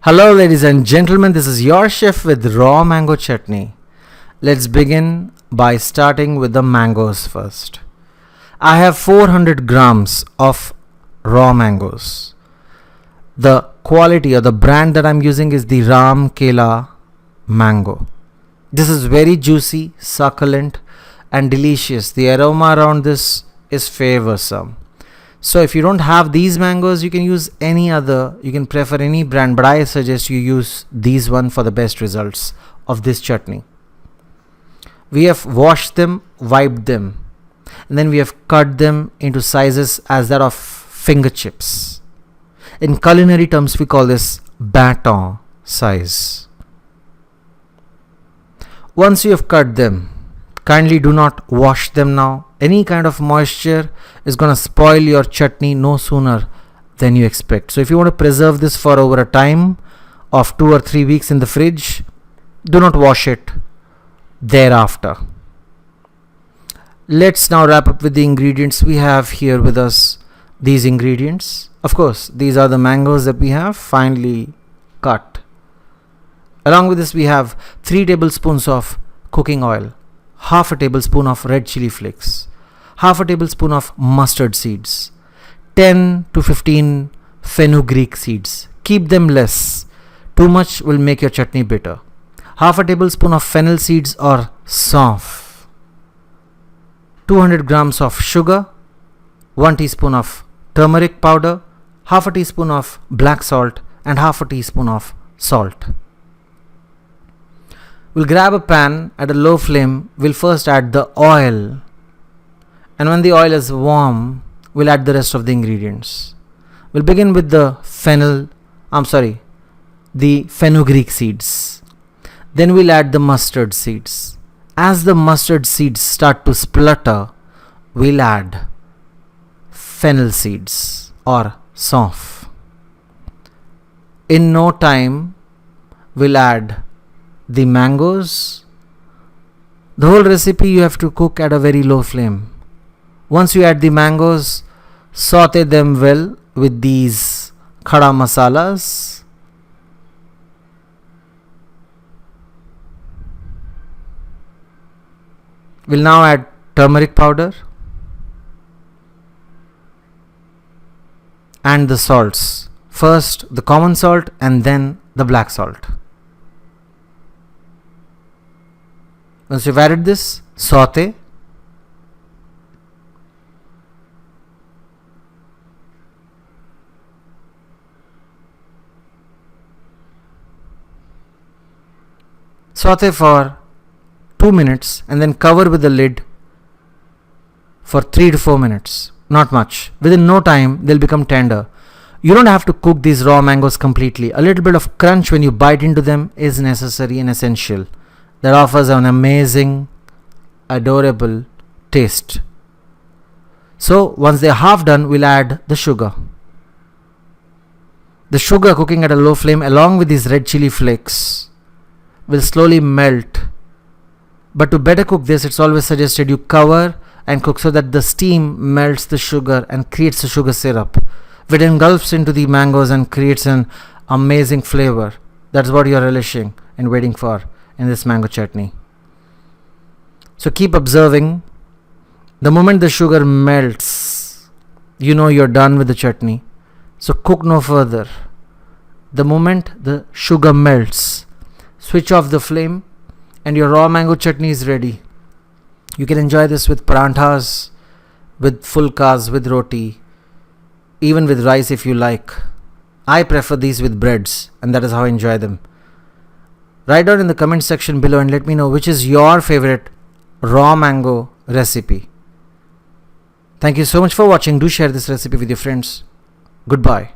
Hello ladies and gentlemen, this is your chef with raw mango chutney. Let's begin by starting with the mangoes first. I have 400 grams of raw mangoes. The quality or the brand that I'm using is the Ram Kela mango. This is very juicy, succulent and delicious. The aroma around this is flavorsome. So if you don't have these mangoes, you can use any other, you can prefer any brand, but I suggest you use these one for the best results of this chutney. We have washed them, wiped them, and then we have cut them into sizes as that of finger chips. In culinary terms, we call this baton size. Once you have cut them, kindly do not wash them now. Any kind of moisture is going to spoil your chutney no sooner than you expect. So if you want to preserve this for over a time of 2 or 3 weeks in the fridge, do not wash it thereafter. Let's now wrap up with the ingredients. We have here with us these ingredients. Of course, these are the mangoes that we have finely cut. Along with this, we have 3 tablespoons of cooking oil, half a tablespoon of red chili flakes, half a tablespoon of mustard seeds, 10 to 15 fenugreek seeds. Keep them less. Too much will make your chutney bitter. Half a tablespoon of fennel seeds or saunf, 200 grams of sugar, 1 teaspoon of turmeric powder, half a teaspoon of black salt and half a teaspoon of salt. We'll grab a pan at a low flame. We'll first add the oil, and when the oil is warm, we'll add the rest of the ingredients. We'll begin with the fenugreek seeds. Then we'll add the mustard seeds. As the mustard seeds start to splutter, we'll add fennel seeds or saunf. In no time, we'll add the mangoes. The whole recipe you have to cook at a very low flame. Once you add the mangoes, saute them well with these khada masalas. We'll now add turmeric powder and the salts. First the common salt and then the black salt. Once you've added this, saute. Saute for 2 minutes and then cover with the lid for 3 to 4 minutes. Not much. Within no time, they'll become tender. You don't have to cook these raw mangoes completely. A little bit of crunch when you bite into them is necessary and essential. That offers an amazing, adorable taste. So once they're half done, we'll add the sugar. The sugar cooking at a low flame along with these red chili flakes will slowly melt. But to better cook this, it's always suggested you cover and cook so that the steam melts the sugar and creates a sugar syrup, which engulfs into the mangoes and creates an amazing flavor. That's what you're relishing and waiting for in this mango chutney. So keep observing. The moment the sugar melts, you know you're done with the chutney. So cook no further. The moment the sugar melts, switch off the flame and your raw mango chutney is ready. You can enjoy this with parathas, with phulkas, with roti, even with rice if you like. I prefer these with breads, and that is how I enjoy them. Write down in the comment section below and let me know which is your favorite raw mango recipe. Thank you so much for watching. Do share this recipe with your friends. Goodbye.